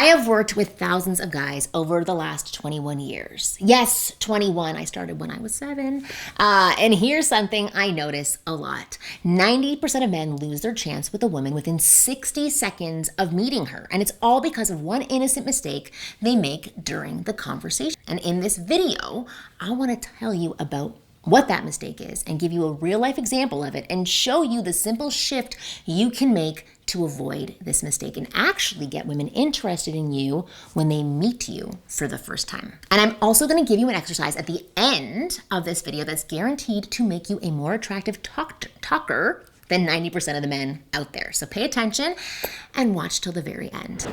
have worked with thousands of guys over the last 21 years. Yes, 21. I started when I was 7. And here's something I notice a lot. 90% of men lose their chance with a woman within 60 seconds of meeting her. And it's all because of one innocent mistake they make during the conversation. And in this video, I want to tell you about what that mistake is and give you a real life example of it and show you the simple shift you can make to avoid this mistake and actually get women interested in you when they meet you for the first time. And I'm also going to give you an exercise at the end of this video that's guaranteed to make you a more attractive talker than 90% of the men out there. So pay attention and watch till the very end.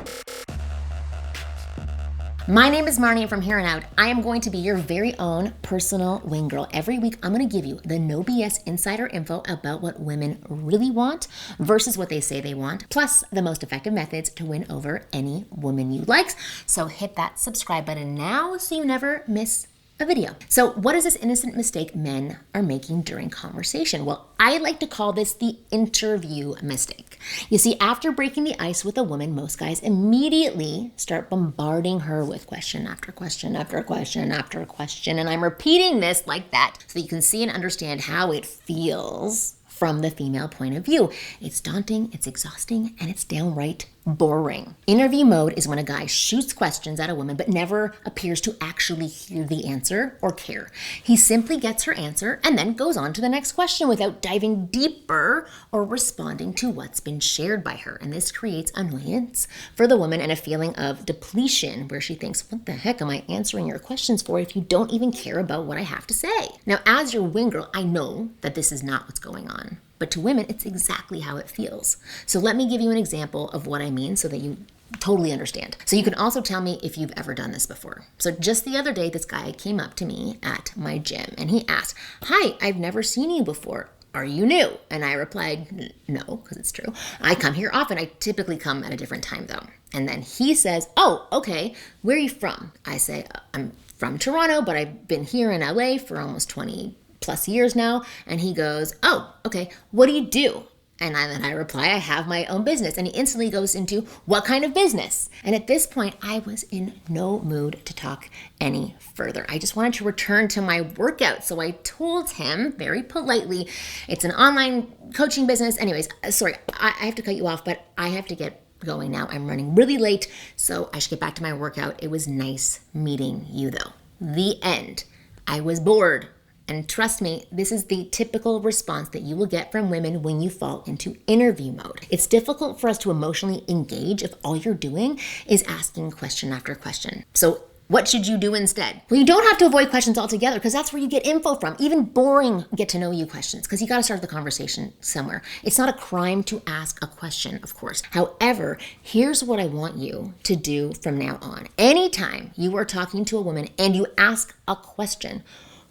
My name is Marni, and from here on out, I am going to be your very own personal wing girl. Every week, I'm going to give you the no BS insider info about what women really want versus what they say they want, plus the most effective methods to win over any woman you like. So hit that subscribe button now so you never miss a video. So what is this innocent mistake men are making during conversation? Well, I like to call this the interview mistake. You see, after breaking the ice with a woman, most guys immediately start bombarding her with question after question after question after question. And I'm repeating this like that so that you can see and understand how it feels from the female point of view. It's daunting, it's exhausting, and it's downright boring. Interview mode is when a guy shoots questions at a woman but never appears to actually hear the answer or care. He simply gets her answer and then goes on to the next question without diving deeper or responding to what's been shared by her. And this creates annoyance for the woman and a feeling of depletion where she thinks, what the heck am I answering your questions for if you don't even care about what I have to say? Now, as your wing girl, I know that this is not what's going on. But to women, it's exactly how it feels. So let me give you an example of what I mean so that you totally understand. So you can also tell me if you've ever done this before. So just the other day, this guy came up to me at my gym and he asked, "Hi, I've never seen you before. Are you new?" And I replied, "No," because it's true. "I come here often. I typically come at a different time though." And then he says, "Oh, okay. Where are you from?" I say, "I'm from Toronto, but I've been here in LA for almost 20 plus years now." And he goes, "Oh, okay. What do you do?" And then I reply, "I have my own business." And he instantly goes into, "What kind of business?" And at this point, I was in no mood to talk any further. I just wanted to return to my workout. So I told him very politely, "It's an online coaching business." Anyways, sorry, I have to cut you off, but I have to get going now. I'm running really late, so I should get back to my workout. It was nice meeting you though. The end. I was bored. And trust me, this is the typical response that you will get from women when you fall into interview mode. It's difficult for us to emotionally engage if all you're doing is asking question after question. So what should you do instead? Well, you don't have to avoid questions altogether because that's where you get info from. Even boring get to know you questions because you got to start the conversation somewhere. It's not a crime to ask a question, of course. However, here's what I want you to do from now on. Anytime you are talking to a woman and you ask a question,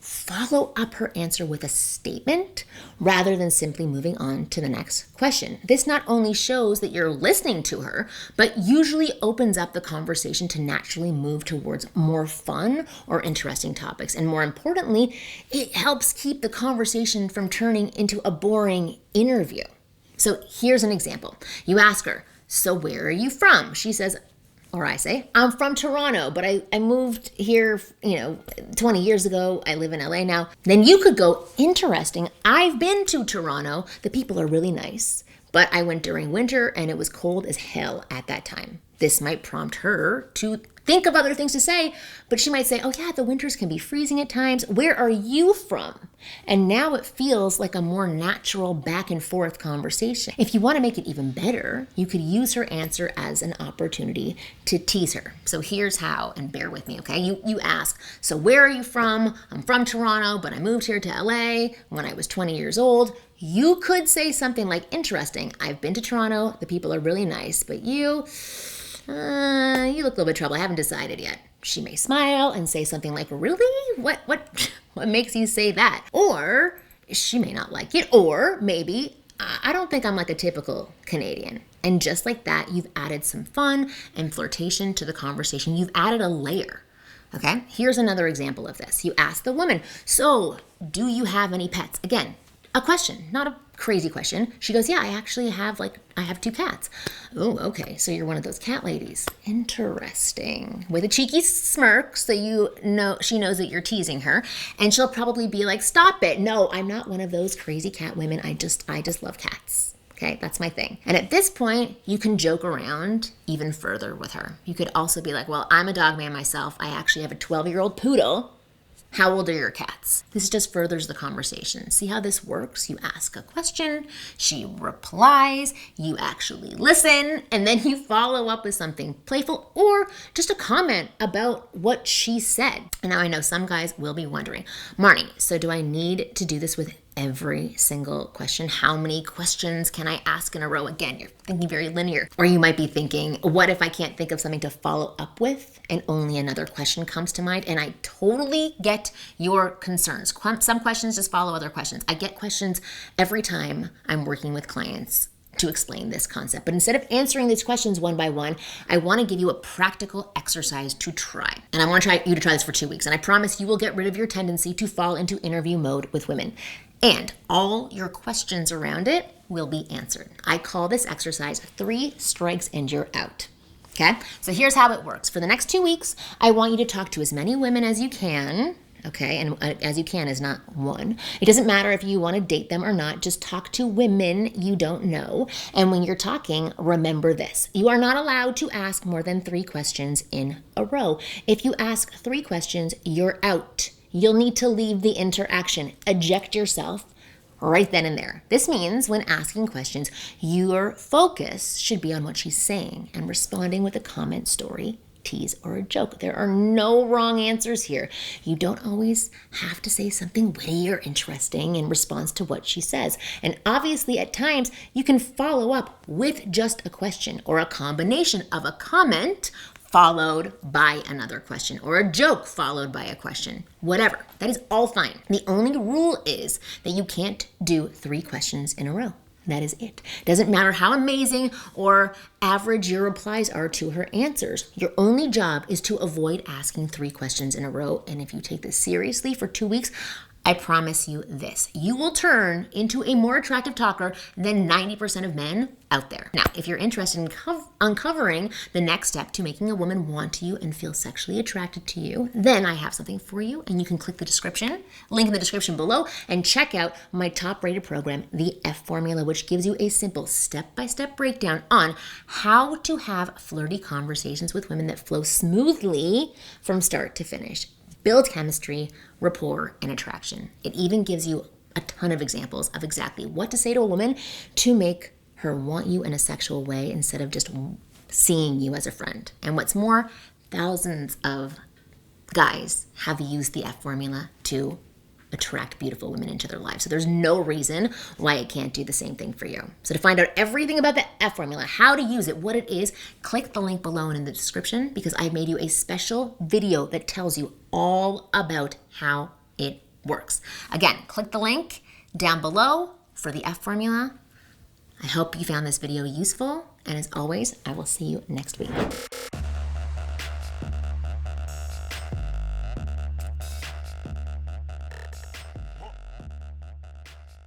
follow up her answer with a statement rather than simply moving on to the next question. This not only shows that you're listening to her, but usually opens up the conversation to naturally move towards more fun or interesting topics. And more importantly, it helps keep the conversation from turning into a boring interview. So here's an example. You ask her, "So where are you from?" She says, or I say, "I'm from Toronto, but I moved here, 20 years ago. I live in LA now." Then you could go, "Interesting. I've been to Toronto. The people are really nice, but I went during winter and it was cold as hell at that time." This might prompt her to think of other things to say, but she might say, "Oh yeah, the winters can be freezing at times. Where are you from?" And now it feels like a more natural back and forth conversation. If you want to make it even better, you could use her answer as an opportunity to tease her. So here's how, and bear with me, okay? You ask, "So where are you from?" "I'm from Toronto, but I moved here to LA when I was 20 years old." You could say something like, "Interesting. I've been to Toronto. The people are really nice, but you look a little bit trouble. I haven't decided yet." She may smile and say something like, "Really? What makes you say that?" Or she may not like it. Or maybe, "I don't think I'm like a typical Canadian." And just like that, you've added some fun and flirtation to the conversation. You've added a layer. Okay? Here's another example of this. You ask the woman, "So do you have any pets?" Again, a question, not a Crazy question. She goes, yeah, I have 2 cats. Oh, okay. So you're one of those cat ladies. Interesting. With a cheeky smirk, so she knows that you're teasing her. And she'll probably be like, stop it. No, I'm not one of those crazy cat women. I just love cats. Okay, that's my thing. And at this point, you can joke around even further with her. You could also be like, well, I'm a dog man myself. I actually have a 12-year-old poodle. How old are your cats? This just furthers the conversation. See how this works? You ask a question, she replies, you actually listen, and then you follow up with something playful or just a comment about what she said. And now I know some guys will be wondering, Marni, so do I need to do this with every single question? How many questions can I ask in a row? Again, you're thinking very linear. Or you might be thinking, what if I can't think of something to follow up with and only another question comes to mind? And I totally get your concerns. Some questions just follow other questions. I get questions every time I'm working with clients to explain this concept. But instead of answering these questions one by one, I want to give you a practical exercise to try. And I want you to try this for 2 weeks. And I promise you will get rid of your tendency to fall into interview mode with women. And all your questions around it will be answered. I call this exercise 3 strikes and you're out. Okay? So here's how it works. For the next 2 weeks, I want you to talk to as many women as you can. Okay, and as you can is not one. It doesn't matter if you want to date them or not. Just talk to women you don't know. And when you're talking, remember this. You are not allowed to ask more than 3 questions in a row. If you ask 3 questions, you're out. You'll need to leave the interaction. Eject yourself right then and there. This means when asking questions, your focus should be on what she's saying and responding with a comment, story, tease, or a joke. There are no wrong answers here. You don't always have to say something witty or interesting in response to what she says. And obviously at times you can follow up with just a question or a combination of a comment followed by another question or a joke followed by a question. Whatever. That is all fine. The only rule is that you can't do 3 questions in a row. That is it. Doesn't matter how amazing or average your replies are to her answers. Your only job is to avoid asking 3 questions in a row. And if you take this seriously for 2 weeks, I promise you this. You will turn into a more attractive talker than 90% of men out there. Now, if you're interested in uncovering the next step to making a woman want you and feel sexually attracted to you, then I have something for you, and you can click the link in the description below, and check out my top-rated program, the F Formula, which gives you a simple step-by-step breakdown on how to have flirty conversations with women that flow smoothly from start to finish. Build chemistry, rapport, and attraction. It even gives you a ton of examples of exactly what to say to a woman to make her want you in a sexual way instead of just seeing you as a friend. And what's more, thousands of guys have used the F Formula to attract beautiful women into their lives. So there's no reason why it can't do the same thing for you. So to find out everything about the F Formula, how to use it, what it is, click the link below and in the description because I've made you a special video that tells you all about how it works. Again, click the link down below for the F Formula. I hope you found this video useful, and as always, I will see you next week.